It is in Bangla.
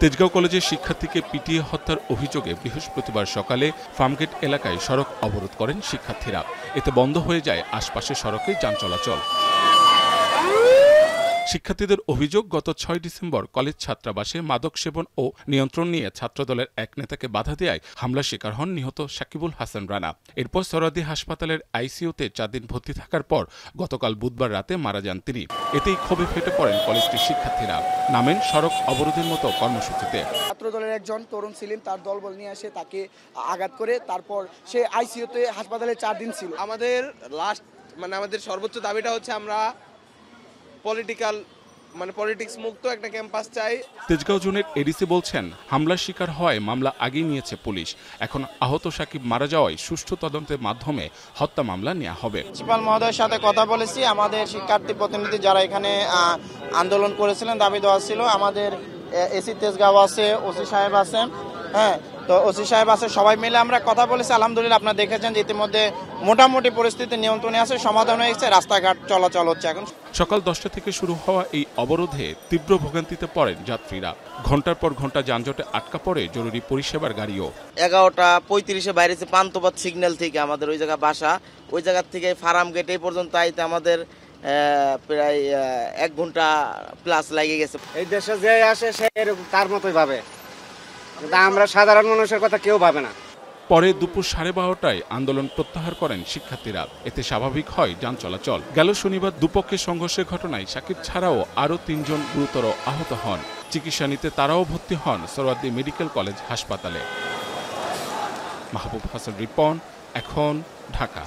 তেজগাঁও কলেজের শিক্ষার্থীকে পিটিয়ে হত্যার অভিযোগে বৃহস্পতিবার সকালে ফার্মগেট এলাকায় সড়ক অবরোধ করেন শিক্ষার্থীরা। এতে বন্ধ হয়ে যায় আশপাশের সড়কে যান চলাচল। শিক্ষার্থীদের অভিযোগ, গত ৬ ডিসেম্বর কলেজ ছাত্রাবাসে মাদক সেবন ও নিয়ন্ত্রণ নিয়ে ছাত্রদলের এক নেতাকে বাধা দেয়ায় হামলার শিকার হন নিহত সাকিবুল হাসান রানা। এরপর সোহরাওয়ার্দী হাসপাতালের আইসিইউতে ৪ দিন ভর্তি থাকার পর গতকাল বুধবার রাতে মারা যান তিনি। এতেই ক্ষোভে ফেটে পড়েন কলেজটির শিক্ষার্থীরা, নামেন সড়ক অবরোধের মতো কর্মসূচিতে। ছাত্রদলের একজন তরুণ ছিলেন, তার দলবল নিয়ে এসে তাকে আঘাত করে তারপর সে আইসিইউতে হাসপাতালে ৪ দিন ছিল। আমাদের সর্বোচ্চ দাবিটা হচ্ছে আমরা পলিটিক্স মুক্ত একটা ক্যাম্পাস চাই। তেজগাঁও জোনের এডিসি বলছেন, হামলার শিকার হওয়ায় মামলা আগেই নিয়েছে পুলিশ। এখন আহত সাকিব মারা যাওয়ায় সুষ্ঠু তদন্তের মাধ্যমে হত্যা মামলা নেওয়া হবে। প্রিন্সিপাল মহোদয়ের সাথে কথা বলেছি। আমাদের শিক্ষার্থী প্রতিনিধি যারা এখানে আন্দোলন করেছিলেন, দাবি দেওয়া ছিল, আমাদের এসি তেজগাঁও আছে, ওসি সাহেব আছেন, হ্যাঁ, তো ওসি সাহেব আছে, সবাই মিলে আমরা কথা বলেছি। আলহামদুলিল্লাহ আপনারা দেখেছেন যে ইতিমধ্যে মোটামুটি পরিস্থিতি নিয়ন্ত্রণে আছে, সমাধান হয়ে গেছে, রাস্তাঘাট চলাচল হচ্ছে। এখন সকাল 10টা থেকে শুরু হওয়া এই অবরোধে তীব্র ভোগান্তিতে পড়েন যাত্রীরা। ঘন্টার পর ঘন্টা যানজটে আটকা পড়ে জরুরি পরিষেবার গাড়িও। 11:35 বাইরেছে পান্থপথ সিগন্যাল থেকে আমাদের ওই জায়গা বাসা, ওই জায়গা থেকে ফার্ম গেট এই পর্যন্ত আইতে আমাদের প্রায় 1 ঘন্টা প্লাস লেগে গেছে। এই দেশে যে আসে সে তার মতোই ভাবে, কিন্তু আমরা সাধারণ মানুষের কথা কেউ ভাবে না। পরে দুপুর 12:30টায় আন্দোলন প্রত্যাহার করেন শিক্ষার্থীরা। এতে স্বাভাবিক হয় যান চলাচল। গেল শনিবার দুপক্ষের সংঘর্ষের ঘটনায় সাকিব ছাড়াও আরও 3 জন গুরুতর আহত হন। চিকিৎসা নিতে তারাও ভর্তি হন সোহরাওয়ার্দী মেডিকেল কলেজ হাসপাতালে। মাহবুব হাসান রিপন, এখন, ঢাকা।